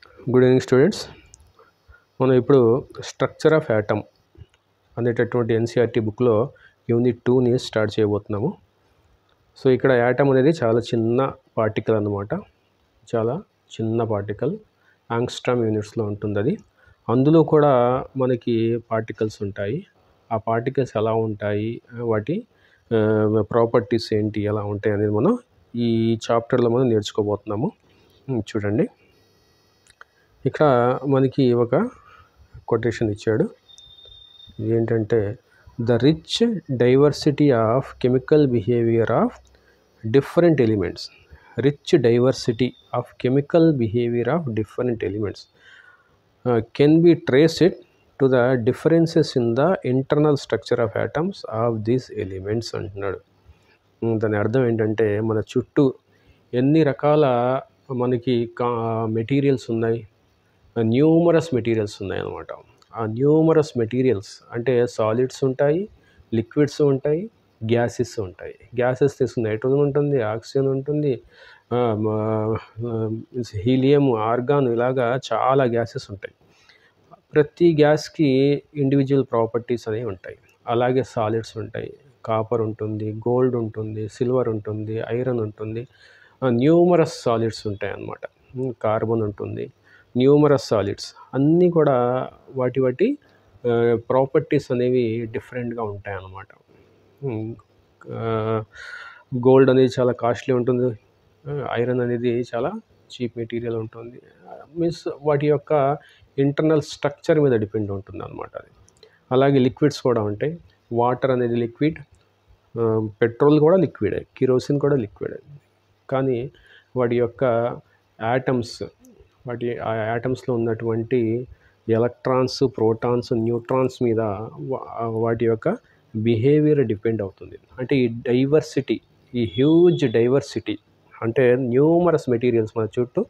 Good evening students. మనం ఇప్పుడు structure of atom అనేటటువంటి ఎన్సీఆర్టీ బుక్లో యూనిట్ 2ని స్టార్ట్ చేయబోతున్నాము. సో ఇక్కడ యాటమ్ అనేది చాలా చిన్న పార్టికల్ అన్నమాట. చాలా చిన్న పార్టికల్, యాంగ్స్ట్రామ్ యూనిట్స్లో ఉంటుంది అది. అందులో కూడా మనకి పార్టికల్స్ ఉంటాయి. ఆ పార్టికల్స్ ఎలా ఉంటాయి, వాటి ప్రాపర్టీస్ ఏంటి, ఎలా ఉంటాయి అనేది మనం ఈ చాప్టర్లో మనం నేర్చుకోబోతున్నాము. చూడండి, ఇక్కడ మనకి ఒక కొటేషన్ ఇచ్చాడు. ఏంటంటే, the rich diversity of chemical behaviour of different elements. Rich diversity of chemical behaviour of different elements can be traced to the differences in the internal structure of atoms of these elements అంటున్నాడు. దాని అర్థం ఏంటంటే, మన చుట్టూ ఎన్ని రకాల మనకి materials ఉన్నాయి, న్యూమరస్ మెటీరియల్స్ ఉన్నాయన్నమాట. ఆ న్యూమరస్ మెటీరియల్స్ అంటే సాలిడ్స్ ఉంటాయి, లిక్విడ్స్ ఉంటాయి, గ్యాసెస్ ఉంటాయి. గ్యాసెస్ తీసుకుని నైట్రోజన్ ఉంటుంది, ఆక్సిజన్ ఉంటుంది, హీలియం, ఆర్గాన్, ఇలాగా చాలా గ్యాసెస్ ఉంటాయి. ప్రతి గ్యాస్కి ఇండివిజువల్ ప్రాపర్టీస్ అనేవి ఉంటాయి. అలాగే సాలిడ్స్ ఉంటాయి, కాపర్ ఉంటుంది, గోల్డ్ ఉంటుంది, సిల్వర్ ఉంటుంది, ఐరన్ ఉంటుంది, న్యూమరస్ సాలిడ్స్ ఉంటాయి అన్నమాట. కార్బన్ ఉంటుంది, న్యూమరస్ సాలిడ్స్ అన్నీ కూడా వాటి ప్రాపర్టీస్ అనేవి డిఫరెంట్గా ఉంటాయి అన్నమాట. గోల్డ్ అనేది చాలా కాస్ట్లీ ఉంటుంది, ఐరన్ అనేది చాలా చీప్ మెటీరియల్ ఉంటుంది. మీన్స్ వాటి యొక్క ఇంటర్నల్ స్ట్రక్చర్ మీద డిపెండ్ ఉంటుంది అన్నమాట అది. అలాగే లిక్విడ్స్ కూడా ఉంటాయి. వాటర్ అనేది లిక్విడ్, పెట్రోల్ కూడా లిక్విడే, కిరోసిన్ కూడా లిక్విడే. కానీ వాటి యొక్క యాటమ్స్, ఆ యాటమ్స్లో ఉన్నటువంటి ఎలక్ట్రాన్స్, ప్రోటాన్స్, న్యూట్రాన్స్ మీద వాటి యొక్క బిహేవియర్ డిపెండ్ అవుతుంది. అంటే ఈ డైవర్సిటీ, ఈ హ్యూజ్ డైవర్సిటీ అంటే న్యూమరస్ మెటీరియల్స్, మన చుట్టూ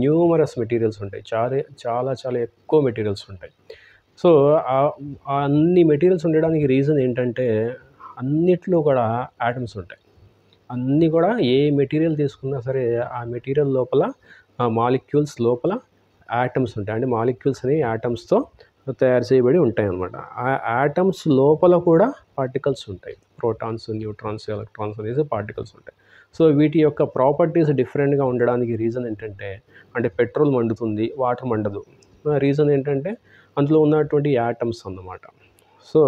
న్యూమరస్ మెటీరియల్స్ ఉంటాయి, చాలా చాలా ఎక్కువ మెటీరియల్స్ ఉంటాయి. సో అన్ని మెటీరియల్స్ ఉండడానికి రీజన్ ఏంటంటే, అన్నిట్లో కూడా యాటమ్స్ ఉంటాయి. అన్నీ కూడా ఏ మెటీరియల్ తీసుకున్నా సరే ఆ మెటీరియల్ లోపల, ఆ మాలిక్యూల్స్ లోపల యాటమ్స్ ఉంటాయి. అంటే మాలిక్యూల్స్ అనేవి యాటమ్స్తో తయారు చేయబడి ఉంటాయి అన్నమాట. ఆ యాటమ్స్ లోపల కూడా పార్టికల్స్ ఉంటాయి. ప్రోటాన్స్, న్యూట్రాన్స్, ఎలక్ట్రాన్స్ అనేసి పార్టికల్స్ ఉంటాయి. సో వీటి యొక్క ప్రాపర్టీస్ డిఫరెంట్గా ఉండడానికి రీజన్ ఏంటంటే, అంటే పెట్రోల్ మండుతుంది, వాటర్ మండదు. రీజన్ ఏంటంటే అందులో ఉన్నటువంటి యాటమ్స్ అన్నమాట. సో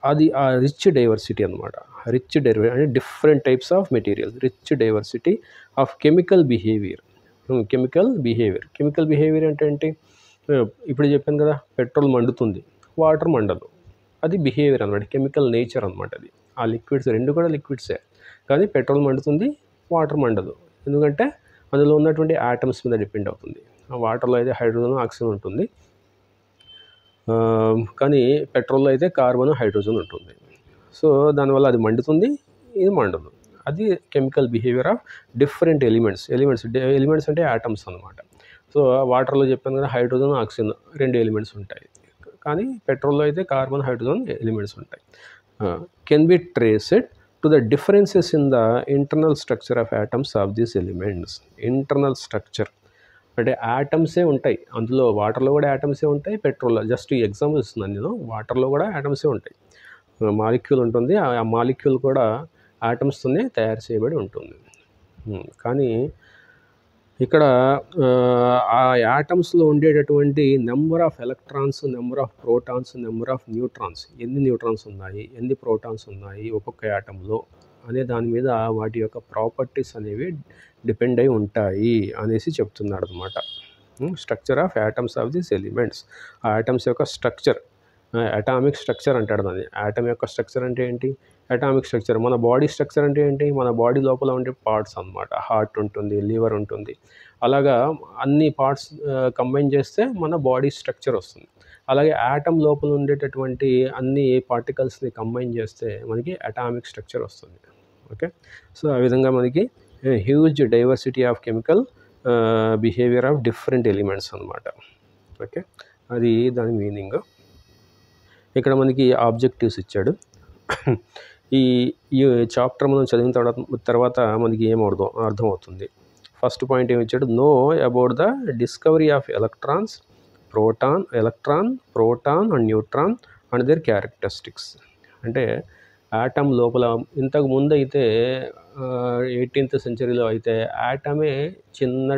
అది ఆ రిచ్ డైవర్సిటీ అన్నమాట. రిచ్ డైవర్సిటీ అంటే different types of material, rich diversity of chemical behaviour. Chemical behaviour అంటే ఏంటి? ఇప్పుడు చెప్పాను కదా, పెట్రోల్ మండుతుంది, వాటర్ మండదు. అది బిహేవియర్ అనమాట, కెమికల్ నేచర్ అనమాట. అది ఆ లిక్విడ్స్ రెండు కూడా లిక్విడ్సే, కానీ పెట్రోల్ మండుతుంది, వాటర్ మండదు. ఎందుకంటే అందులో ఉన్నటువంటి యాటమ్స్ మీద డిపెండ్ అవుతుంది. ఆ వాటర్లో అయితే హైడ్రోజన్, ఆక్సిజన్ ఉంటుంది, కానీ పెట్రోల్లో అయితే కార్బన్, హైడ్రోజన్ ఉంటుంది. సో దానివల్ల అది మండుతుంది, ఇది మండదు. అది chemical behaviour of different elements అంటే యాటమ్స్ అన్నమాట. సో వాటర్లో చెప్పాను కదా, హైడ్రోజన్, ఆక్సిజన్ రెండు ఎలిమెంట్స్ ఉంటాయి, కానీ పెట్రోల్లో అయితే కార్బన్, హైడ్రోజన్ ఎలిమెంట్స్ ఉంటాయి. Can be traced to the differences in the internal structure of atoms of these elements. Internal structure అంటే యాటమ్సే ఉంటాయి అందులో. వాటర్లో కూడా యాటమ్సే ఉంటాయి, పెట్రోల్లో. జస్ట్ ఈ ఎగ్జాంపుల్ ఇస్తున్నాను నేను. వాటర్లో కూడా యాటమ్సే ఉంటాయి, మాలిక్యూల్ ఉంటుంది, ఆ మాలిక్యూల్ కూడా యాటమ్స్తోనే తయారు చేయబడి ఉంటుంది. కానీ ఇక్కడ ఆ యాటమ్స్లో ఉండేటటువంటి number of electrons, number of protons, number of neutrons, ఎన్ని న్యూట్రాన్స్ ఉన్నాయి, ఎన్ని ప్రోటాన్స్ ఉన్నాయి ఒక్కొక్క యాటంలో అనే దాని మీద వాటి యొక్క ప్రాపర్టీస్ అనేవి డిపెండ్ అయి ఉంటాయి అనేసి చెప్తున్నాడు అనమాట. Structure of atoms of these elements. ఆ యాటమ్స్ యొక్క స్ట్రక్చర్, అటామిక్ స్ట్రక్చర్ అంటాడు దాన్ని. యాటమ్ యొక్క స్ట్రక్చర్ అంటే ఏంటి? Atomic structure. మన బాడీ స్ట్రక్చర్ అంటే ఏంటి? మన బాడీ లోపల ఉండే పార్ట్స్ అన్నమాట. హార్ట్ ఉంటుంది, లివర్ ఉంటుంది, అలాగా అన్ని పార్ట్స్ కంబైన్ చేస్తే మన బాడీ స్ట్రక్చర్ వస్తుంది. అలాగే యాటమ్ లోపల ఉండేటటువంటి అన్ని పార్టికల్స్ని కంబైన్ చేస్తే మనకి అటామిక్ స్ట్రక్చర్ వస్తుంది. ఓకే, సో ఆ విధంగా మనకి huge diversity of chemical behaviour of different elements అన్నమాట. ఓకే, అది దాని మీనింగ్. ఇక్కడ మనకి ఆబ్జెక్టివ్స్ ఇచ్చాడు. ఈ చాప్టర్ మనం చదివిన తర్వాత మనకి అర్థమవుతుంది. ఫస్ట్ పాయింట్ ఏమి ఇచ్చాడు, know about the discovery of electron, proton and neutron and their characteristics. అంటే ఆటమ్ లోపల ఇంతకు ముందు అయితే 18th సెంచరీలో అయితే ఆటమే చిన్న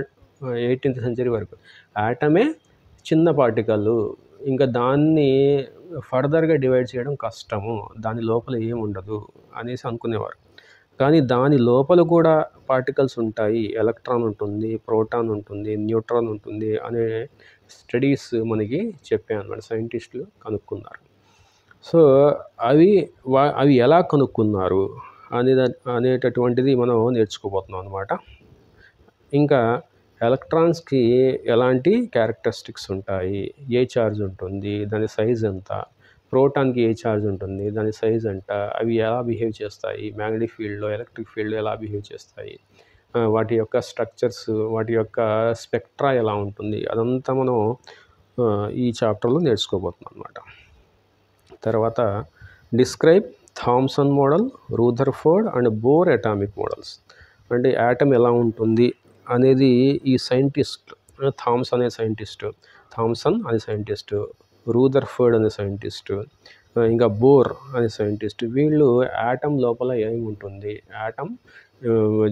18th సెంచరీ వరకు ఆటమే చిన్న పార్టికల్, ఇంకా దాన్ని ఫర్దర్గా డివైడ్ చేయడం కష్టము, దాని లోపల ఏముండదు అనేసి అనుకునేవారు. కానీ దాని లోపల కూడా పార్టికల్స్ ఉంటాయి, ఎలక్ట్రాన్ ఉంటుంది, ప్రోటాన్ ఉంటుంది, న్యూట్రాన్ ఉంటుంది అనే స్టడీస్ మనకి చెప్పాయి అన్నమాట, సైంటిస్టులు కనుక్కున్నారు. సో అవి ఎలా కనుక్కున్నారు అనేటటువంటిది మనం నేర్చుకోబోతున్నాం అనమాట. ఇంకా ఎలక్ట్రాన్స్కి ఎలాంటి క్యారెక్టరిస్టిక్స్ ఉంటాయి, ఏ ఛార్జ్ ఉంటుంది, దాని సైజ్ ఎంత, ప్రోటాన్కి ఏ ఛార్జ్ ఉంటుంది, దాని సైజ్ ఎంత, అవి ఎలా బిహేవ్ చేస్తాయి, మ్యాగ్నెటిక్ ఫీల్డ్లో ఎలక్ట్రిక్ ఫీల్డ్లో ఎలా బిహేవ్ చేస్తాయి, వాటి యొక్క స్ట్రక్చర్స్, వాటి యొక్క స్పెక్ట్రా ఎలా ఉంటుంది, అదంతా మనం ఈ చాప్టర్లో నేర్చుకోబోతున్నాం అనమాట. తర్వాత describe Thomson model, Rutherford and Bohr atomic models. అంటే యాటమ్ ఎలా ఉంటుంది అనేది ఈ సైంటిస్ట్ థామ్సన్ అనే సైంటిస్టు, రూథర్ఫోర్డ్ అనే సైంటిస్టు, ఇంకా బోర్ అనే సైంటిస్ట్, వీళ్ళు యాటమ్ లోపల ఏముంటుంది, యాటమ్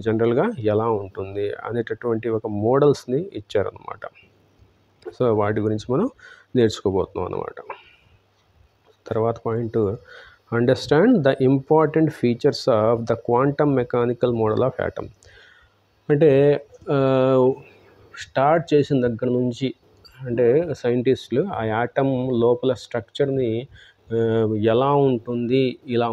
జనరల్గా ఎలా ఉంటుంది అనేటటువంటి ఒక మోడల్స్ని ఇచ్చారనమాట. సో వాటి గురించి మనం నేర్చుకోబోతున్నాం అనమాట. తర్వాత point, understand the important features of the quantum mechanical model of atom. అంటే స్టార్ట్ చేసిన దగ్గర నుంచి అంటే సైంటిస్టులు ఆ యాటమ్ లోపల స్ట్రక్చర్ని ఎలా ఉంటుంది, ఇలా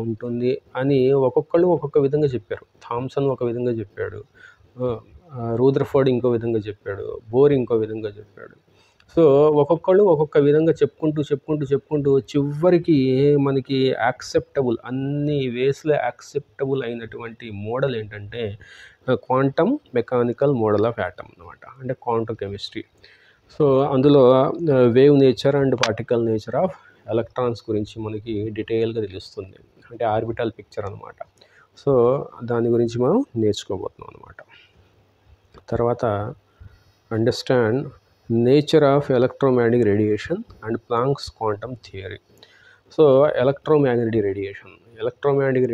ఉంటుంది అని ఒక్కొక్కళ్ళు ఒక్కొక్క విధంగా చెప్పారు. థామ్సన్ ఒక విధంగా చెప్పాడు, రూథర్ఫోర్డ్ ఇంకో విధంగా చెప్పాడు, బోర్ ఇంకో విధంగా చెప్పాడు. సో ఒక్కొక్కళ్ళు ఒక్కొక్క విధంగా చెప్పుకుంటూ చివరికి మనకి యాక్సెప్టబుల్, అన్ని వేస్లో యాక్సెప్టబుల్ అయినటువంటి మోడల్ ఏంటంటే quantum mechanical model of atom అనమాట, అంటే క్వాంటమ్ కెమిస్ట్రీ. సో అందులో wave nature and particle nature of electrons గురించి మనకి డీటెయిల్గా తెలుస్తుంది, అంటే ఆర్బిటల్ పిక్చర్ అనమాట. సో దాని గురించి మనం నేర్చుకోబోతున్నాం అనమాట. తర్వాత understand nature of electromagnetic radiation and planks quantum theory. So electromagnetic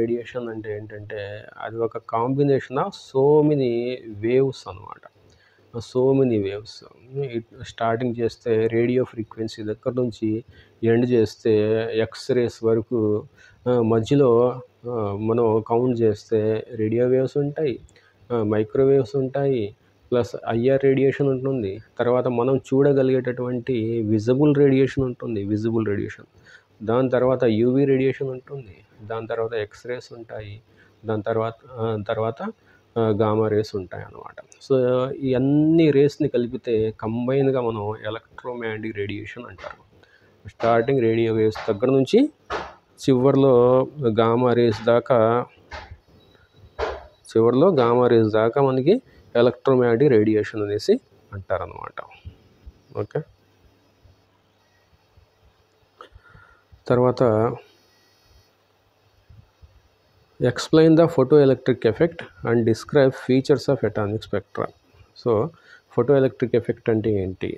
radiation అంటే ఏంటంటే అది ఒక combination of so many waves అనమాట. స్టార్టింగ్ చేస్తే రేడియో ఫ్రీక్వెన్సీ దగ్గర నుంచి ఎండ్ చేస్తే ఎక్స్రేస్ వరకు, మధ్యలో మనం కౌంట్ చేస్తే రేడియో వేవ్స్ ఉంటాయి, మైక్రోవేవ్స్ ఉంటాయి, ప్లస్ ఐఆర్ రేడియేషన్ ఉంటుంది. తర్వాత మనం చూడగలిగేటటువంటి విజిబుల్ రేడియేషన్, దాని తర్వాత యూవీ రేడియేషన్ ఉంటుంది, దాని తర్వాత ఎక్స్రేస్ ఉంటాయి, దాని తర్వాత గామా రేస్ ఉంటాయి అన్నమాట. సో ఈ అన్ని రేస్ని కలిపితే కంబైన్గా మనం ఎలక్ట్రోమాగ్నెటిక్ రేడియేషన్ అంటారు. స్టార్టింగ్ రేడియో వేవ్స్ దగ్గర నుంచి చివరిలో గామా రేస్ దాకా మనకి ఎలక్ట్రోమాగ్నెటిక్ రేడియేషన్ అనేసి అంటారనమాట. ఓకే, తర్వాత explain the photo electric effect and describe features of atomic spectra. So photo electric effect అంటే ఏంటి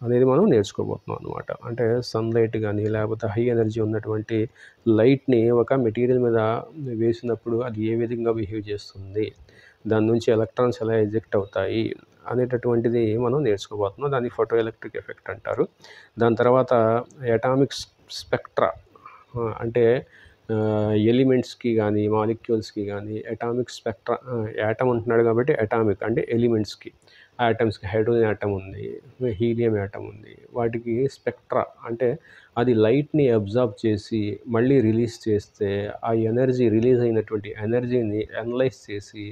అనేది మనం నేర్చుకోబోతున్నాం అనమాట. అంటే సన్లైట్ కానీ లేకపోతే హై ఎనర్జీ ఉన్నటువంటి లైట్ని ఒక మెటీరియల్ మీద వేసినప్పుడు అది ఏ విధంగా బిహేవ్ చేస్తుంది, దాని నుంచి ఎలక్ట్రాన్స్ ఎలా ఎజెక్ట్ అవుతాయి అనేటటువంటిది మనం నేర్చుకోబోతున్నాం. దాన్ని ఫోటో ఎలక్ట్రిక్ ఎఫెక్ట్ అంటారు. దాని తర్వాత అటామిక్ స్పెక్ట్రా అంటే ఎలిమెంట్స్కి కానీ మాలిక్యూల్స్కి కానీ అటామిక్ స్పెక్ట్రా, యాటమ్ అంటున్నాడు కాబట్టి అటామిక్ అంటే ఎలిమెంట్స్కి, యాటమ్స్కి హైడ్రోజన్ యాటమ్ ఉంది, హీలియం యాటమ్ ఉంది, వాటికి స్పెక్ట్రా అంటే అది లైట్ని అబ్జార్బ్ చేసి మళ్ళీ రిలీజ్ చేస్తే ఆ ఎనర్జీ రిలీజ్ అయినటువంటి ఎనర్జీని అనలైజ్ చేసి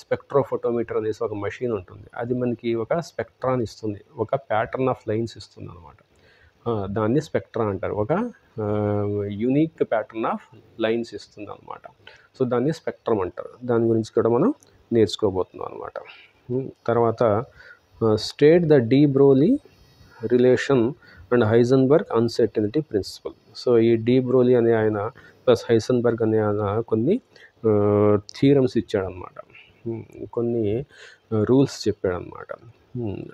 స్పెక్ట్రోఫోటోమీటర్ అనేసి ఒక మెషిన్ ఉంటుంది, అది మనకి ఒక స్పెక్ట్రాని ఇస్తుంది, ఒక ప్యాటర్న్ ఆఫ్ లైన్స్ ఇస్తుంది అనమాట. దాన్ని స్పెక్ట్రా అంటారు, ఒక యూనిక్ ప్యాటర్న్ ఆఫ్ లైన్స్ ఇస్తుంది అనమాట. సో దాన్ని స్పెక్ట్రమ్ అంటారు. దాని గురించి కూడా మనం నేర్చుకోబోతున్నాం అనమాట. తర్వాత state the de Broglie relation and Heisenberg uncertainty principle. So ఈ డి బ్రోలీ అనే ఆయన ప్లస్ హైజెన్బర్గ్ అనే ఆయన కొన్ని థీరమ్స్ ఇచ్చాడనమాట. కొన్ని రూల్స్ చెప్పాడనమాట.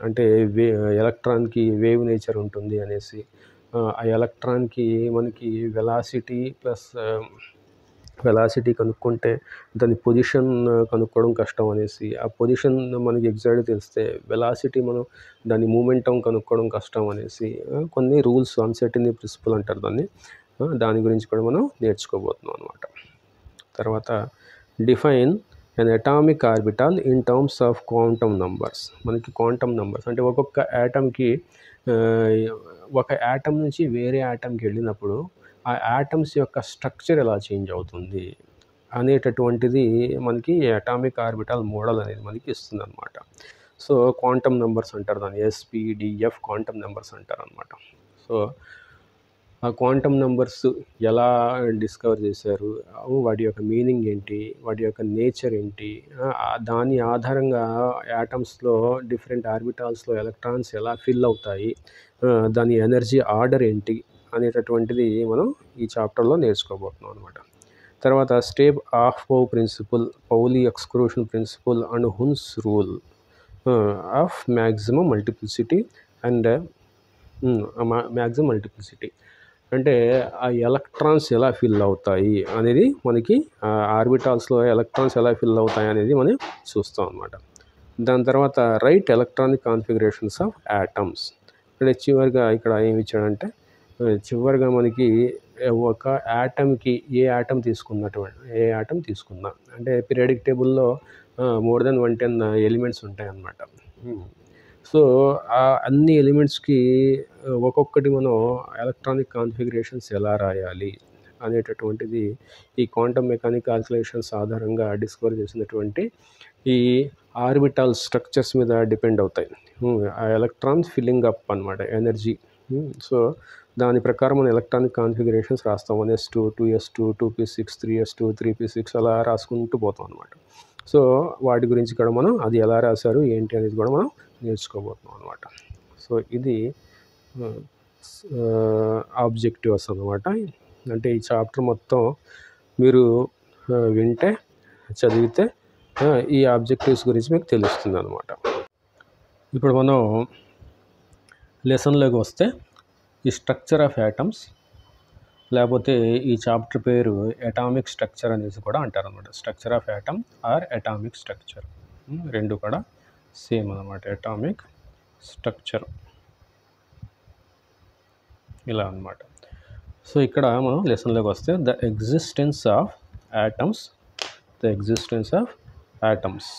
అంటే ఎలక్ట్రాన్‌కి వేవ్ నేచర్ ఉంటుంది అనేసి, ఆ ఎలక్ట్రాన్‌కి మనకి వెలాసిటీ కనుక్కుంటే దాని పొజిషన్ కనుక్కోవడం కష్టం అనేసి, ఆ పొజిషన్ మనకి ఎగ్జాక్ట్‌గా తెలిస్తే వెలాసిటీ మనం దాని మూమెంటం కనుక్కోవడం కష్టం అనేసి, కొన్ని రూల్స్, అన్సర్టెనిటీ ప్రిన్సిపల్ అంటారు దాన్ని. దాని గురించి కూడా మనం నేర్చుకోబోతున్నాం అనమాట. తర్వాత define an atomic orbital in terms of quantum numbers. మనకి క్వాంటమ్ నంబర్స్ అంటే ఒక్కొక్క యాటమ్కి, ఒక యాటమ్ నుంచి వేరే యాటమ్కి వెళ్ళినప్పుడు ఆ యాటమ్స్ యొక్క స్ట్రక్చర్ ఎలా చేంజ్ అవుతుంది అనేటటువంటిది మనకి అటామిక్ ఆర్బిటాల్ మోడల్ అనేది మనకి ఇస్తుంది అనమాట. సో క్వాంటమ్ నెంబర్స్ అంటారు దాన్ని, ఎస్పీడిఎఫ్ క్వాంటమ్ నెంబర్స్ అంటారు అనమాట. సో ఆ క్వాంటమ్ నెంబర్స్ ఎలా డిస్కవర్ చేశారు, వాటి యొక్క మీనింగ్ ఏంటి, వాటి యొక్క నేచర్ ఏంటి, దాని ఆధారంగా యాటమ్స్లో డిఫరెంట్ ఆర్బిటాల్స్లో ఎలక్ట్రాన్స్ ఎలా ఫిల్ అవుతాయి, దాని ఎనర్జీ ఆర్డర్ ఏంటి అనేటటువంటిది మనం ఈ చాప్టర్లో నేర్చుకోబోతున్నాం అనమాట. తర్వాత state of Pauli exclusion principle and Hund's rule of maximum multiplicity and అంటే ఆ ఎలక్ట్రాన్స్ ఎలా ఫిల్ అవుతాయి అనేది మనకి, ఆర్బిటాల్స్లో ఎలక్ట్రాన్స్ ఎలా ఫిల్ అవుతాయి అనేది మనం చూస్తాం అనమాట. దాని తర్వాత right electronic configurations of atoms. అంటే చివరిగా ఇక్కడ ఏమి ఇచ్చాడంటే, చివరిగా మనకి ఒక యాటమ్కి ఏ యాటమ్ తీసుకున్నా అంటే పీరియాడిక్ టేబుల్లో మోర్ దెన్ 110 ఎలిమెంట్స్ ఉంటాయన్నమాట. సో అన్ని ఎలిమెంట్స్కి ఒక్కొక్కటి మనం ఎలక్ట్రానిక్ కాన్ఫిగరేషన్స్ ఎలా రాయాలి అనేటటువంటిది ఈ క్వాంటమ్ మెకానిక్ క్యాల్కులేషన్స్ ఆధారంగా డిస్కవర్ చేసినటువంటి ఈ ఆర్బిటాల్ స్ట్రక్చర్స్ మీద డిపెండ్ అవుతాయి ఆ ఎలక్ట్రాన్స్ ఫిల్లింగ్ అప్ అనమాట, ఎనర్జీ. సో దాని ప్రకారం మనం ఎలక్ట్రానిక్ కాన్ఫిగరేషన్స్ రాస్తాం. 1s2, 2s2, 2p6, 3s2, 3p6 అలా రాసుకుంటూ పోతాం అనమాట. సో వాటి గురించి కూడా మనం అది ఎలా రాశారు ఏంటి అనేది కూడా మనం నేర్చుకోబోతున్నాం అనమాట. సో ఇది ఆబ్జెక్టివ్స్ అనమాట. అంటే ఈ చాప్టర్ మొత్తం మీరు వింటే, చదివితే ఈ ఆబ్జెక్టివ్స్ గురించి మీకు తెలుస్తుంది అనమాట. ఇప్పుడు మనం లెసన్లోకి వస్తే, ఈ స్ట్రక్చర్ ఆఫ్ యాటమ్స్, లేకపోతే ఈ చాప్టర్ పేరు అటామిక్ స్ట్రక్చర్ అనేసి కూడా అంటారు అనమాట. Structure of atom are atomic structure, రెండు కూడా సేమ్ అనమాట. అటామిక్ స్ట్రక్చర్ ఇలా అనమాట. సో ఇక్కడ మనం లెసన్లోకి వస్తే, the existence of atoms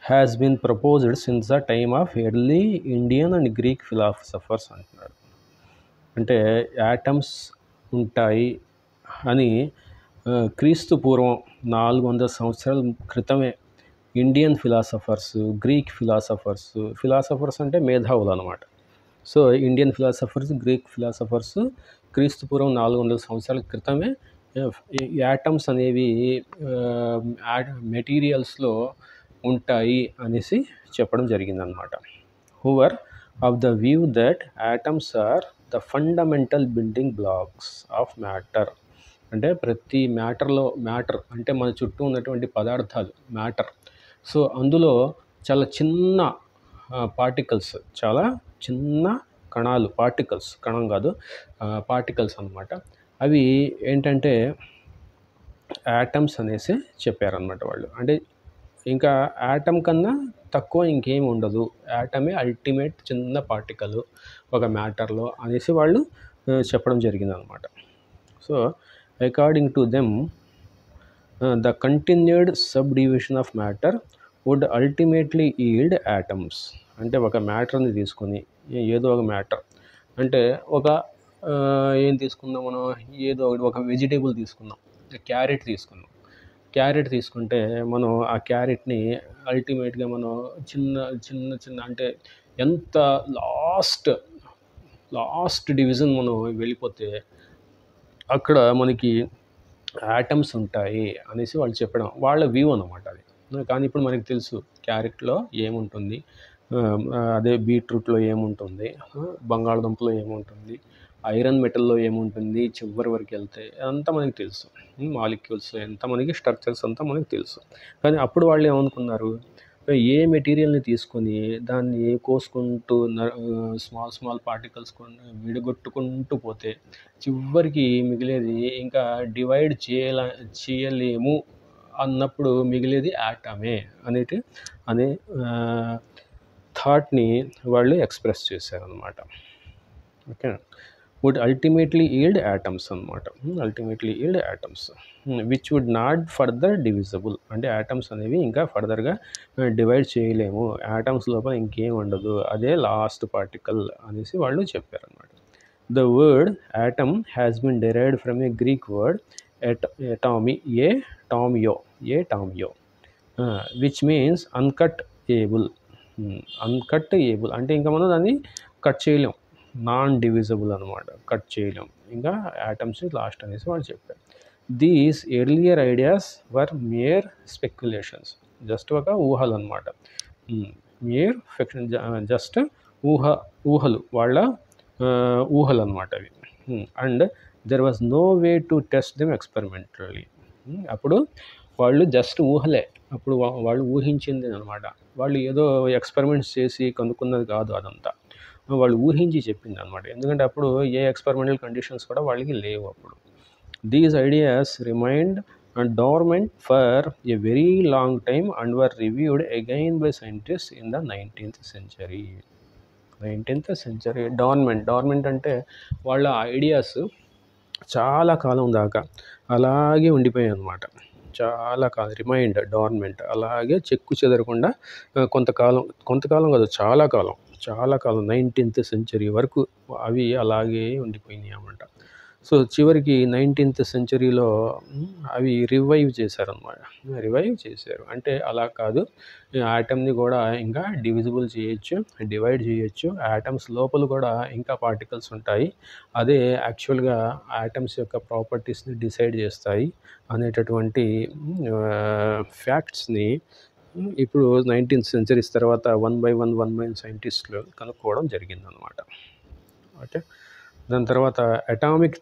has been proposed since the time of early Indian and Greek philosophers అంటున్నాడు. అంటే యాటమ్స్ ఉంటాయి అని క్రీస్తు పూర్వం 400 సంవత్సరాల క్రితమే ఇండియన్ ఫిలాసఫర్స్, గ్రీక్ ఫిలాసఫర్స్ అంటే మేధావులు అనమాట. So Indian philosophers, Greek philosophers క్రీస్తు పూర్వం 400 సంవత్సరాల క్రితమే యాటమ్స్ అనేవి మెటీరియల్స్లో ఉంటాయి అనేసి చెప్పడం జరిగిందనమాట. Who were of the view that atoms are the fundamental building blocks of matter. అంటే ప్రతి మ్యాటర్ అంటే మన చుట్టూ ఉన్నటువంటి పదార్థాలు మ్యాటర్. సో అందులో చాలా చిన్న పార్టికల్స్, చాలా చిన్న కణాలు, కణం కాదు, పార్టికల్స్ అన్నమాట. అవి ఏంటంటే యాటమ్స్ అనేసి చెప్పారనమాట వాళ్ళు. అంటే ఇంకా యాటమ్ కన్నా తక్కువ ఇంకేం ఉండదు, యాటమే అల్టిమేట్ చిన్న పార్టికల్ ఒక మ్యాటర్లో అనేసి వాళ్ళు చెప్పడం జరిగిందనమాట. So according to them the continued subdivision of matter would ultimately yield atoms. అంటే ఒక మ్యాటర్ని తీసుకొని, ఏదో ఒక మ్యాటర్ అంటే ఏం తీసుకుందాం మనం, ఏదో ఒక వెజిటేబుల్ తీసుకుందాం, క్యారెట్ తీసుకుంటే మనం ఆ క్యారెట్ని అల్టిమేట్గా మనం చిన్న అంటే ఎంత లాస్ట్ డివిజన్ మనం వెళ్ళిపోతే అక్కడ మనకి యాటమ్స్ ఉంటాయి అనేసి వాళ్ళు చెప్పడం, వాళ్ళ వ్యూ అనమాట అది. కానీ ఇప్పుడు మనకి తెలుసు క్యారెట్లో ఏముంటుంది, అదే బీట్రూట్లో ఏముంటుంది, బంగాళదుంపలో ఏముంటుంది, ఐరన్ మెటల్‌లో ఏముంటుంది, చివరి వరకు వెళ్తే అదంతా మనకు తెలుసు. మాలిక్యూల్స్ ఎంత మనకి స్ట్రక్చర్స్ అంతా మనకు తెలుసు. కానీ అప్పుడు వాళ్ళు ఏమనుకున్నారు, ఏ మెటీరియల్‌ని తీసుకొని దాన్ని కోసుకుంటూ స్మాల్ స్మాల్ పార్టికల్స్ విడగొట్టుకుంటూ పోతే చివరికి మిగిలేది ఇంకా డివైడ్ చేయలేము అన్నప్పుడు మిగిలేది యాటమే అనే థాట్‌ని వాళ్ళు ఎక్స్‌ప్రెస్ చేశారనమాట. Okay. Would ultimately yield atoms అనమాట. Ultimately yield atoms which would not further divisible. అంటే యాటమ్స్ అనేవి ఇంకా ఫర్దర్గా డివైడ్ చేయలేము, యాటమ్స్ లోపల ఇంకేం ఉండదు, అదే లాస్ట్ పార్టికల్ అనేసి వాళ్ళు చెప్పారనమాట. The word atom has been derived from a Greek word ఎటామీ టామియో which means uncut able. Uncut able అంటే ఇంకా మనం దాన్ని కట్ చేయలేం, నాన్ డివిజబుల్ అనమాట, కట్ చేయలేం, ఇంకా యాటమ్స్ లాస్ట్ అనేసి వాళ్ళు చెప్పారు. These earlier ideas were mere speculations, just ఒక ఊహలు అనమాట, మియర్ ఫిక్షన్, జస్ట్ ఊహలు, వాళ్ళ ఊహలు అనమాట అవి. And there was no way to test them experimentally. అప్పుడు వాళ్ళు జస్ట్ ఊహలే, అప్పుడు వాళ్ళు ఊహించింది అనమాట, వాళ్ళు ఏదో ఎక్స్పెరిమెంట్స్ చేసి కనుక్కున్నది కాదు అదంతా, వాళ్ళు ఊహించి చెప్పింది అనమాట. ఎందుకంటే అప్పుడు ఏ ఎక్స్పెరిమెంటల్ కండిషన్స్ కూడా వాళ్ళకి లేవు అప్పుడు. These ideas remained dormant for a very long time and were reviewed again by scientists in the 19th century. 19th century dormant అంటే వాళ్ళ ఐడియాస్ చాలా కాలం దాకా అలాగే ఉండిపోయాయి అన్నమాట. చాలా కాలం డార్మెంట్ అలాగే చెక్కు చెదరకుండా కొంతకాలం కాదు, చాలా కాలం 19th century వరకు అవి అలాగే ఉండిపోయినాయి అన్నమాట. సో చివరికి 19th centuryలో అవి రివైవ్ చేశారు. అంటే అలా కాదు, యాటమ్ని కూడా ఇంకా డివిజిబుల్ చేయొచ్చు, డివైడ్ చేయొచ్చు, యాటమ్స్ లోపల కూడా ఇంకా పార్టికల్స్ ఉంటాయి, అదే యాక్చువల్గా యాటమ్స్ యొక్క ప్రాపర్టీస్ని డిసైడ్ చేస్తాయి అనేటటువంటి ఫ్యాక్ట్స్ని ఇప్పుడు 19th century తర్వాత వన్ బై వన్ సైంటిస్టులు కనుక్కోవడం జరిగిందనమాట. ఓకే. దాని తర్వాత atomic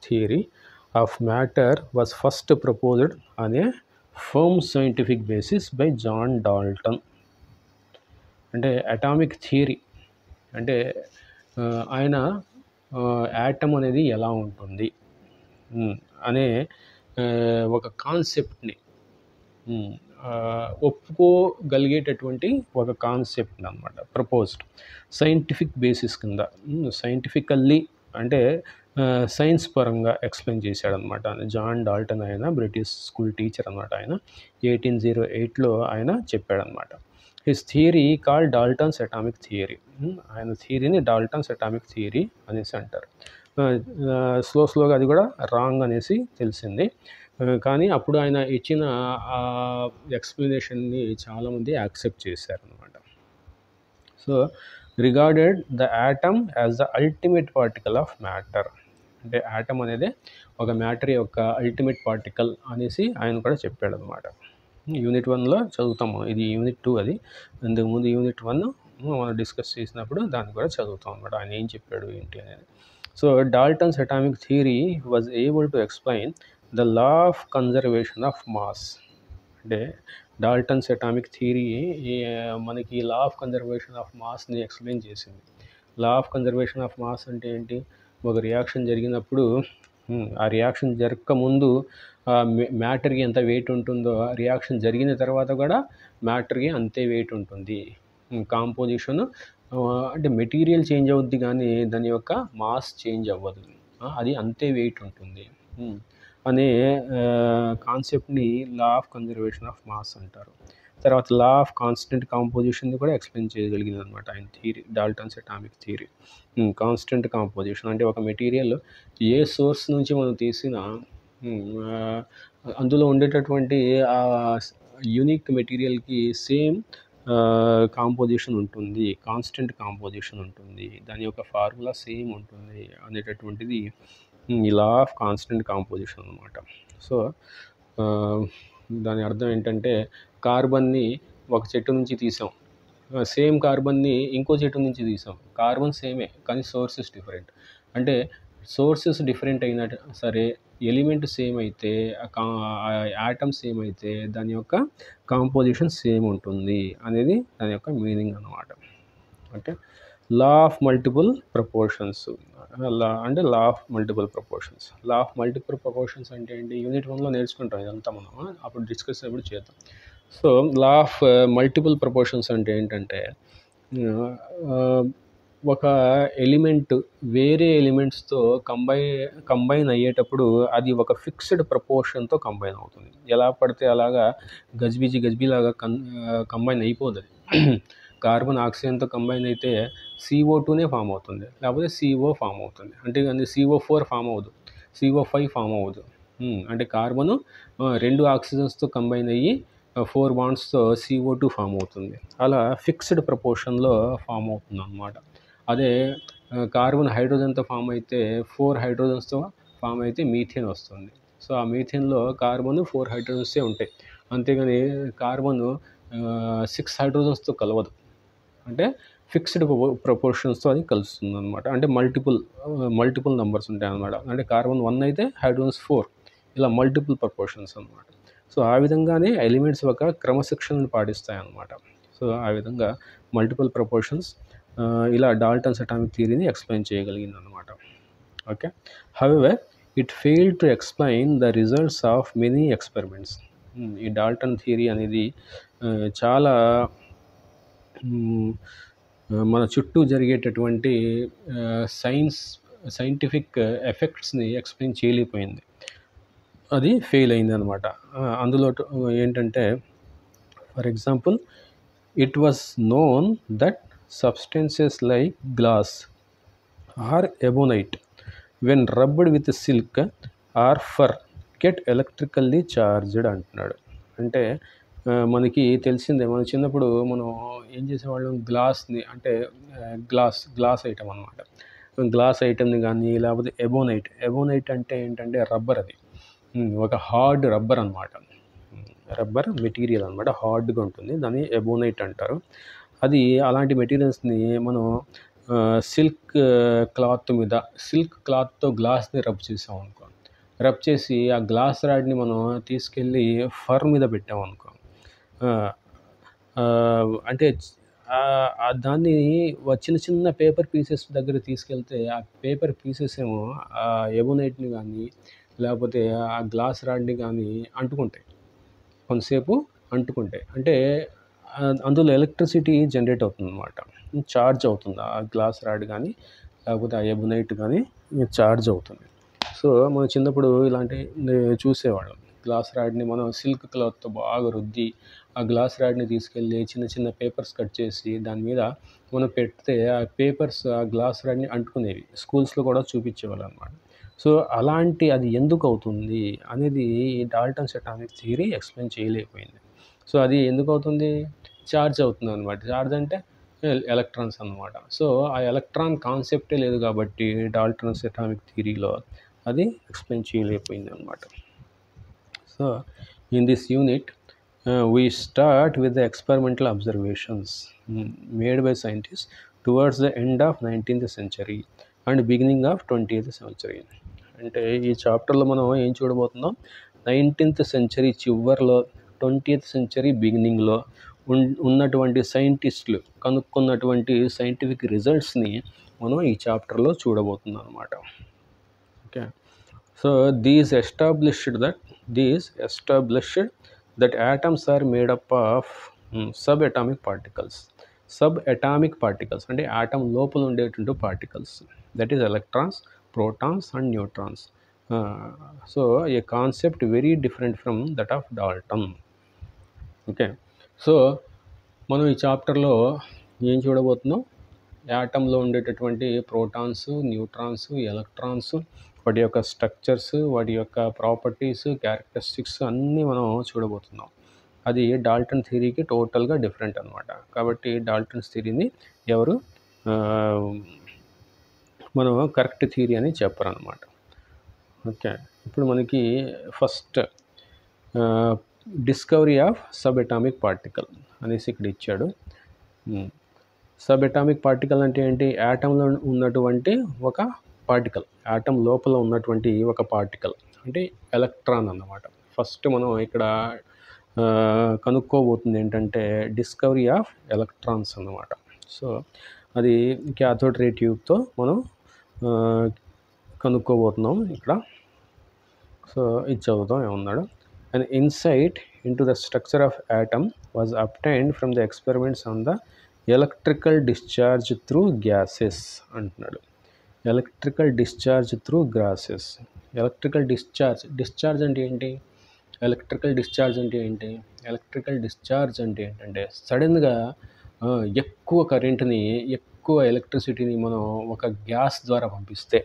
theory of matter was first proposed on a firm scientific basis by John Dalton. అంటే అటామిక్ థియరీ అంటే ఆయన యాటమ్ అనేది ఎలా ఉంటుంది అనే ఒక కాన్సెప్ట్ని ఒప్పుకోగలిగేటటువంటి ఒక కాన్సెప్ట్ అనమాట ప్రపోజ్డ్ సైంటిఫిక్ బేసిస్ కింద, సైంటిఫికల్లీ అంటే సైన్స్ పరంగా ఎక్స్ప్లెయిన్ చేశాడనమాట. జాన్ డాల్టన్ ఆయన బ్రిటిష్ స్కూల్ టీచర్ అనమాట. ఆయన 1808లో ఆయన చెప్పాడనమాట. His theory called Dalton's atomic theory. ఆయన థియరీని డాల్టన్స్ అటామిక్ థియరీ అనేసి అంటారు. స్లోగా అది కూడా రాంగ్ అనేసి తెలిసింది, కానీ అప్పుడు ఆయన ఇచ్చిన ఎక్స్ప్లెనేషన్ని చాలామంది యాక్సెప్ట్ చేశారనమాట. So regarded the atom as the ultimate particle of matter. అంటే యాటమ్ అనేది ఒక మ్యాటర్ యొక్క అల్టిమేట్ పార్టికల్ అనేసి ఆయన కూడా చెప్పాడనమాట. యూనిట్ 1లో చదువుతాము, ఇది యూనిట్ 2 అది. ఇంతకుముందు యూనిట్ 1 మనం డిస్కస్ చేసినప్పుడు దాన్ని కూడా చదువుతాం అనమాట, ఆయన ఏం చెప్పాడు ఏంటి అనేది. So Dalton's atomic theory was able to explain the law of conservation of mass. అంటే డాల్టన్స్ అటామిక్ థియరీ మనకి లా ఆఫ్ కన్జర్వేషన్ ఆఫ్ మాస్ని ఎక్స్ప్లెయిన్ చేసింది. Law of conservation of mass అంటే ఏంటి, ఒక రియాక్షన్ జరిగినప్పుడు ఆ రియాక్షన్ జరగకముందు మ్యాటర్కి ఎంత వెయిట్ ఉంటుందో రియాక్షన్ జరిగిన తర్వాత కూడా మ్యాటర్కి అంతే వెయిట్ ఉంటుంది. కాంపోజిషన్ అంటే మెటీరియల్ చేంజ్ అవుద్ది కానీ దాని యొక్క మాస్ చేంజ్ అవ్వదు, అది అంతే వెయిట్ ఉంటుంది అనే కాన్సెప్ట్ని లా ఆఫ్ కన్జర్వేషన్ ఆఫ్ మాస్ అంటారు. తర్వాత లా ఆఫ్ కాన్స్టెంట్ కాంపోజిషన్ని కూడా ఎక్స్ప్లెయిన్ చేయగలిగింది అనమాట ఆయన theory, Dalton's atomic theory. Constant composition అంటే ఒక మెటీరియల్ ఏ సోర్స్ నుంచి మనం తీసినా అందులో ఉండేటటువంటి యూనిక్ మెటీరియల్కి సేమ్ కాంపోజిషన్ ఉంటుంది, కాన్స్టెంట్ కాంపోజిషన్ ఉంటుంది, దాని యొక్క ఫార్ములా సేమ్ ఉంటుంది అనేటటువంటిది ఈ లా ఆఫ్ కాన్స్టెంట్ కాంపోజిషన్ అనమాట. సో దాని అర్థం ఏంటంటే కార్బన్ని ఒక చెట్టు నుంచి తీసాం, సేమ్ కార్బన్ని ఇంకో చెట్టు నుంచి తీసాం, కార్బన్ సేమే కానీ సోర్సెస్ డిఫరెంట్. అంటే సోర్సెస్ డిఫరెంట్ అయినా సరే ఎలిమెంట్ సేమ్ అయితే, యాటమ్ సేమ్ అయితే దాని యొక్క కాంపోజిషన్ సేమ్ ఉంటుంది అనేది దాని యొక్క మీనింగ్ అన్నమాట. Okay, law of multiple proportions. అంటే law of multiple proportions. Law of multiple proportions అంటే ఏంటి, యూనిట్ 1లో నేర్చుకుంటాం ఇదంతా మనం, అప్పుడు డిస్కస్ ఎప్పుడు చేద్దాం. So law of multiple proportions అంటే ఏంటంటే, ఒక ఎలిమెంట్ వేరే ఎలిమెంట్స్తో కంబైన్ అయ్యేటప్పుడు అది ఒక ఫిక్స్డ్ ప్రపోర్షన్తో కంబైన్ అవుతుంది. ఎలా పడితే అలాగా గజిబిజిలాగా కంబైన్ అయిపోదు అది. కార్బన్ ఆక్సిజన్తో కంబైన్ అయితే CO2నే ఫామ్ అవుతుంది, లేకపోతే CO ఫామ్ అవుతుంది. అంటే కానీ CO4 ఫామ్ అవ్వదు, CO5 ఫామ్ అవ్వదు. అంటే కార్బను 2 ఆక్సిజన్స్తో కంబైన్ అయ్యి 4 బాండ్స్తో CO2 ఫామ్ అవుతుంది. అలా ఫిక్స్డ్ ప్రపోర్షన్లో ఫామ్ అవుతుంది అన్నమాట. అదే కార్బన్ హైడ్రోజన్తో ఫామ్ అయితే 4 హైడ్రోజన్స్తో ఫామ్ అయితే మీథేన్ వస్తుంది. సో ఆ మీథేన్లో కార్బన్ 4 హైడ్రోజన్సే ఉంటాయి, అంతేగాని కార్బన్ 6 హైడ్రోజన్స్తో కలవదు. అంటే ఫిక్స్డ్ ప్రపోర్షన్స్తో అది కలుస్తుంది అనమాట. అంటే మల్టిపుల్ నెంబర్స్ ఉంటాయి అన్నమాట. అంటే కార్బన్ 1 అయితే హైడ్రోజన్స్ 4, ఇలా మల్టిపుల్ ప్రపోర్షన్స్ అనమాట. సో ఆ విధంగానే ఎలిమెంట్స్ ఒక క్రమశిక్షణను పాటిస్తాయి అన్నమాట. సో ఆ విధంగా మల్టిపుల్ ప్రపోర్షన్స్ ఇలా డాల్టన్స్ అటామిక్ థియరీని ఎక్స్ప్లెయిన్ చేయగలిగింది అనమాట. Okay, however it failed to explain the results of many experiments. ఈ డాల్టన్ థియరీ అనేది చాలా మన చుట్టూ జరిగేటటువంటి సైంటిఫిక్ ఎఫెక్ట్స్ని ఎక్స్ప్లెయిన్ చేయలేకపోయింది, అది ఫెయిల్ అయింది అనమాట. అందులో ఏంటంటే, for example, it was known that substances like glass or ebonite when rubbed with silk or fur get electrically charged అంటున్నాడు. అంటే మనకి తెలిసిందే, మన చిన్నప్పుడు మనం ఏం చేసేవాళ్ళం, గ్లాస్ని అంటే గ్లాస్ ఐటమ్ అనమాట. గ్లాస్ ఐటమ్ని కానీ లేకపోతే ఎబోనైట్ అంటే ఏంటంటే రబ్బర్, అది ఒక హార్డ్ రబ్బర్ అనమాట. రబ్బర్ మెటీరియల్ అనమాట, హార్డ్గా ఉంటుంది, దాన్ని ఎబోనైట్ అంటారు. అది అలాంటి మెటీరియల్స్ని మనం సిల్క్ క్లాత్తో గ్లాస్ని రబ్ చేసాం అనుకో, రబ్ చేసి ఆ గ్లాస్ రాడ్ని మనం తీసుకెళ్ళి ఫర్ మీద పెట్టామనుకో, అంటే దాన్ని చిన్న పేపర్ పీసెస్ దగ్గర తీసుకెళ్తే ఆ పేపర్ పీసెస్ ఏమో ఆ ఎబోనైట్ని కానీ లేకపోతే ఆ గ్లాస్ రాడ్ని కానీ అంటుకుంటాయి, కొంతసేపు అంటుకుంటాయి. అంటే అందులో ఎలక్ట్రిసిటీ జనరేట్ అవుతుంది అనమాట, ఛార్జ్ అవుతుంది ఆ గ్లాస్ రాడ్ కానీ లేకపోతే ఆ ఎబోనైట్ కానీ ఛార్జ్ అవుతుంది. సో మనం చిన్నప్పుడు ఇలాంటి చూసేవాళ్ళం. గ్లాస్ రాడ్ని మనం సిల్క్ క్లాత్తో బాగా రుద్ది ఆ గ్లాస్ రాడ్ని తీసుకెళ్ళి చిన్న పేపర్స్ కట్ చేసి దాని మీద మనం పెడితే ఆ పేపర్స్ ఆ గ్లాస్ రాడ్ని అంటుకునేవి. స్కూల్స్లో కూడా చూపించేవాళ్ళు అనమాట. సో అది ఎందుకు అవుతుంది అనేది డాల్టన్స్ అటామిక్ థియరీ ఎక్స్ప్లెయిన్ చేయలేకపోయింది. సో అది ఎందుకు అవుతుంది, ఛార్జ్ అవుతుంది అనమాట. ఛార్జ్ అంటే ఎలక్ట్రాన్స్ అన్నమాట. సో ఆ ఎలక్ట్రాన్ కాన్సెప్టే లేదు కాబట్టి డాల్టన్స్ అటామిక్ థియరీలో అది ఎక్స్ప్లెయిన్ చేయలేకపోయింది అనమాట. So in this unit we start with the experimental observations made by scientists towards the end of 19th century and beginning of 20th century. అంటే ఈ చాప్టర్లో మనం ఏం చూడబోతున్నాం, 19th century చివరిలో 20th century బిగినింగ్లో ఉన్నటువంటి సైంటిస్టులు కనుక్కున్నటువంటి సైంటిఫిక్ రిజల్ట్స్ని మనం ఈ చాప్టర్లో చూడబోతున్నాం అనమాట. Okay, so these established that atoms are made up of subatomic particles అంటే ఆటమ్ లోపల ఉండేటువంటి particles, that is electrons, protons and neutrons. So A concept very different from that of Dalton. Okay, so మనం ఈ చాప్టర్లో ఏం చూడబోతున్నాం, యాటంలో ఉండేటటువంటి protons, neutrons, electrons, వాటి యొక్క స్ట్రక్చర్స్, వాటి యొక్క ప్రాపర్టీస్, క్యారెక్టరిస్టిక్స్ అన్నీ మనం చూడబోతున్నాం. అది డాల్టన్ థియరీకి టోటల్గా డిఫరెంట్ అనమాట. కాబట్టి డాల్టన్స్ థియరీని ఎవరు మనం కరెక్ట్ థియరీ అని చెప్పరనమాట. ఓకే, ఇప్పుడు మనకి first discovery of sub atomic particle అనేసి ఇక్కడ ఇచ్చాడు. సబ్ అటామిక్ పార్టికల్ అంటే ఏంటి? యాటంలో ఉన్నటువంటి ఒక పార్టికల్, యాటం లోపల ఉన్నటువంటి ఒక పార్టికల్ అంటే ఎలక్ట్రాన్ అన్నమాట. ఫస్ట్ మనం ఇక్కడ కనుక్కోబోతుంది ఏంటంటే డిస్కవరీ ఆఫ్ ఎలక్ట్రాన్స్ అన్నమాట. సో అది క్యాథోడ్ రే ట్యూబ్తో మనం కనుక్కోబోతున్నాం ఇక్కడ. సో ఇది చదువుతాం ఏమన్నాడు. An insight into the structure of atom was obtained from the experiments on the electrical discharge through gases అంటున్నాడు. Electrical discharge through gases. Electrical discharge అంటే ఏంటి? ఎలక్ట్రికల్ డిశ్చార్జ్ అంటే ఏంటి? ఎలక్ట్రికల్ డిశ్చార్జ్ అంటే ఏంటంటే సడన్గా ఎక్కువ కరెంటుని, ఎక్కువ ఎలక్ట్రిసిటీని మనం ఒక గ్యాస్ ద్వారా పంపిస్తే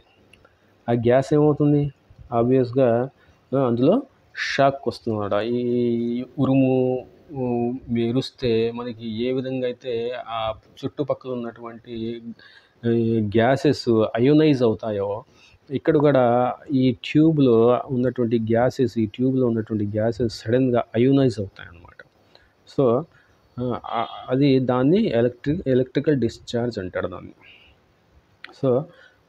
ఆ గ్యాస్ ఏమవుతుంది? ఆబ్వియస్గా అందులో షాక్ వస్తుందన్నమాట. ఈ ఉరుము మెరుస్తే మనకి ఏ విధంగా అయితే ఆ చుట్టుపక్కల ఉన్నటువంటి గ్యాసెస్ అయోనైజ్ అవుతాయో ఇక్కడ కూడా ఈ ట్యూబ్లో ఉన్నటువంటి గ్యాసెస్, ఈ ట్యూబ్లో ఉన్నటువంటి గ్యాసెస్ సడన్గా అయోనైజ్ అవుతాయి అన్నమాట. సో అది దాన్ని ఎలక్ట్రికల్ డిశ్చార్జ్ అంటారు దాన్ని. So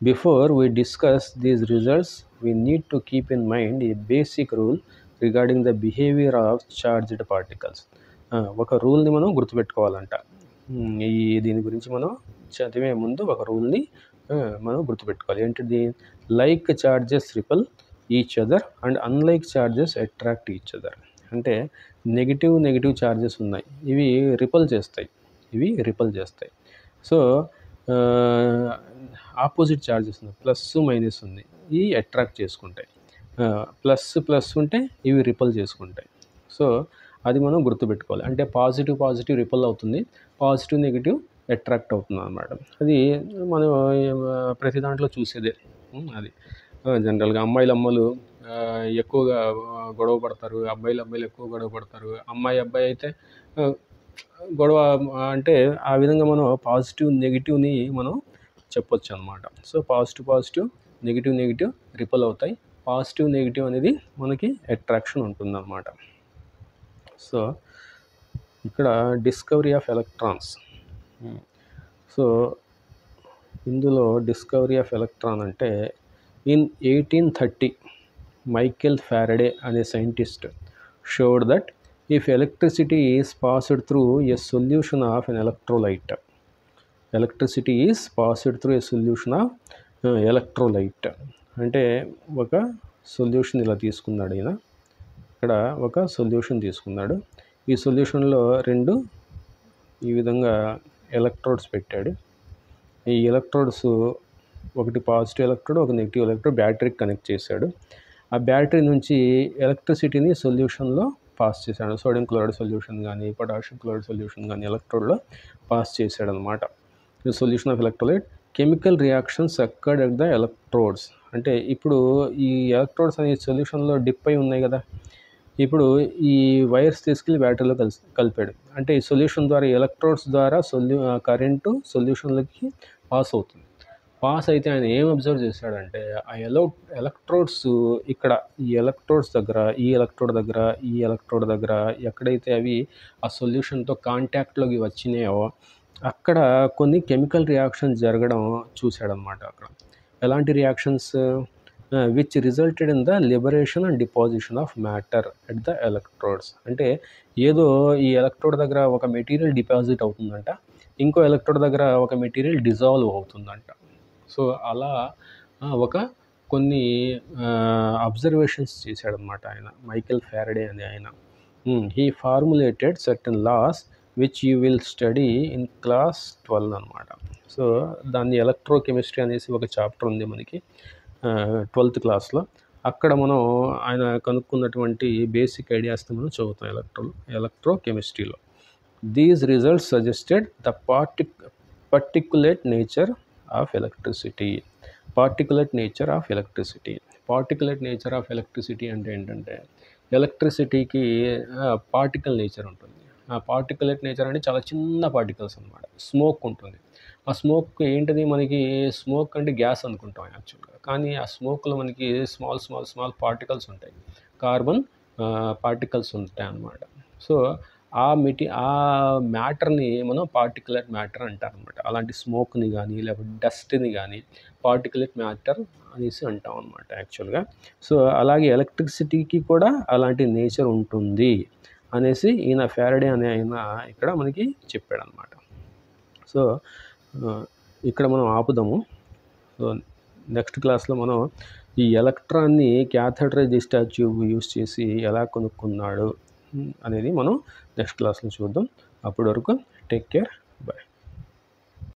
before we discuss these results, we need to keep in mind a basic rule regarding the behavior of charged particles. ఒక రూల్ని మనం గుర్తుపెట్టుకోవాలంట. దీని గురించి మనం చదివే ముందు ఒక రూల్ని మనం గుర్తుపెట్టుకోవాలి. ఏంటిది? Like charges ripple each other and unlike charges attract each other. అంటే నెగిటివ్ చార్జెస్ ఉన్నాయి, ఇవి రిపల్ చేస్తాయి. సో ఆపోజిట్ చార్జెస్ ఉన్నాయి, ప్లస్ మైనస్ ఉంది, ఇవి అట్రాక్ట్ చేసుకుంటాయి. ప్లస్ ఉంటే ఇవి రిపల్ చేసుకుంటాయి. సో అది మనం గుర్తుపెట్టుకోవాలి. అంటే పాజిటివ్ రిపల్ అవుతుంది, నెగిటివ్ అట్రాక్ట్ అవుతుంది అన్నమాట. అది మనం ప్రతి దాంట్లో చూసేదే. అది జనరల్గా అమ్మాయిలు ఎక్కువగా గొడవ పడతారు, అబ్బాయిలు ఎక్కువ గొడవ పడతారు. అబ్బాయి అయితే గొడవ అంటే ఆ విధంగా మనం నెగిటివ్ని మనం చెప్పొచ్చు అన్నమాట. సో పాజిటివ్ నెగిటివ్ రిపల్ అవుతాయి. నెగిటివ్ అనేది మనకి అట్రాక్షన్ ఉంటుందన్నమాట. సో ఇక్కడ డిస్కవరీ ఆఫ్ ఎలక్ట్రాన్స్. సో ఇందులో డిస్కవరీ ఆఫ్ ఎలక్ట్రాన్ అంటే ఇన్ 1830 మైకెల్ ఫారడే అనే scientist showed that if electricity is passed through a solution of an electrolyte, electricity is passed through a solution of electrolyte అంటే ఒక solution ఇలా తీసుకున్నాడు ఈయన. ఇక్కడ ఒక సొల్యూషన్ తీసుకున్నాడు. ఈ సొల్యూషన్లో ఈ విధంగా ఎలక్ట్రోడ్స్ పెట్టాడు. ఈ ఎలక్ట్రోడ్స్ ఒకటి పాజిటివ్ ఎలక్ట్రోడ్, ఒక నెగిటివ్ ఎలక్ట్రోడ్ బ్యాటరీకి కనెక్ట్ చేశాడు. ఆ బ్యాటరీ నుంచి ఎలక్ట్రిసిటీని సొల్యూషన్లో పాస్ చేశాడు. సోడియం క్లోరైడ్ సొల్యూషన్ కానీ, పొటాషియం క్లోరైడ్ సొల్యూషన్ కానీ ఎలక్ట్రోడ్లో పాస్ చేశాడు అనమాట. Solution of electrolyte. Chemical reactions occurred at the electrodes. అంటే ఇప్పుడు ఈ ఎలక్ట్రోడ్స్ అనే సొల్యూషన్లో డిప్ అయి ఉన్నాయి కదా, ఇప్పుడు ఈ వైర్స్ తీసుకెళ్ళి బ్యాటరీలో కలిపాడు. అంటే ఈ సొల్యూషన్ ద్వారా, ఎలక్ట్రోడ్స్ ద్వారా కరెంటు సొల్యూషన్లకి పాస్ అవుతుంది. పాస్ అయితే ఆయన ఏం అబ్జర్వ్ చేశాడంటే ఆ ఎలక్ట్రోడ్స్ ఇక్కడ ఈ ఎలక్ట్రోడ్స్ దగ్గర, ఈ ఎలక్ట్రోడ్ దగ్గర ఎక్కడైతే అవి ఆ సొల్యూషన్తో కాంటాక్ట్లోకి వచ్చినాయో అక్కడ కొన్ని కెమికల్ రియాక్షన్స్ జరగడం చూశాడనమాట. అక్కడ ఎలాంటి reactions? Which resulted in the liberation and deposition of matter at the electrodes. అంటే ఏదో ఈ ఎలక్ట్రోడ్ దగ్గర ఒక మెటీరియల్ డిపాజిట్ అవుతుందంట, ఇంకో ఎలక్ట్రోడ్ దగ్గర ఒక మెటీరియల్ డిజాల్వ్ అవుతుందంట. సో అలా కొన్ని అబ్జర్వేషన్స్ చేశాడనమాట ఆయన, మైకెల్ ఫారడే అనే ఆయన. He formulated certain laws which you will study in class 12 అనమాట. సో దాన్ని ఎలక్ట్రోకెమిస్ట్రీ అనేసి ఒక చాప్టర్ ఉంది మనకి 12th క్లాస్లో. అక్కడ మనం ఆయన కనుక్కున్నటువంటి బేసిక్ ఐడియాస్ని మనం చదువుతాం ఎలక్ట్రోకెమిస్ట్రీలో. These results suggested the particulate nature of electricity. Particulate nature of electricity అంటే ఏంటంటే ఎలక్ట్రిసిటీకి పార్టికల్ నేచర్ ఉంటుంది. ఆ పార్టికులేట్ నేచర్ అంటే చాలా చిన్న పార్టికల్స్ అనమాట. స్మోక్ ఉంటుంది. ఆ స్మోక్ ఏంటిది? మనకి స్మోక్ అంటే గ్యాస్ అనుకుంటాం యాక్చువల్గా, కానీ ఆ స్మోక్లో మనకి స్మాల్ పార్టికల్స్ ఉంటాయి, కార్బన్ పార్టికల్స్ ఉంటాయి అన్నమాట. సో ఆ మ్యాటర్ని మనం పార్టికులర్ మ్యాటర్ అంటారనమాట. అలాంటి స్మోక్ని కానీ లేకపోతే డస్ట్ని కానీ పార్టికులర్ మ్యాటర్ అనేసి అంటాం అనమాట యాక్చువల్గా. సో అలాగే ఎలక్ట్రిసిటీకి కూడా అలాంటి నేచర్ ఉంటుంది అనేసి ఈయన ఫారడే అనే ఆయన ఇక్కడ మనకి చెప్పాడనమాట. సో ఇక్కడ మనం ఆపుదాము. సో నెక్స్ట్ క్లాస్లో మనం ఈ ఎలక్ట్రాన్ని క్యాథెటర్ డిశ్చార్జ్ ట్యూబ్ యూస్ చేసి ఎలా కనుక్కున్నాడు అనేది మనం నెక్స్ట్ క్లాస్లో చూద్దాం. అప్పటి వరకు టేక్ కేర్, బాయ్.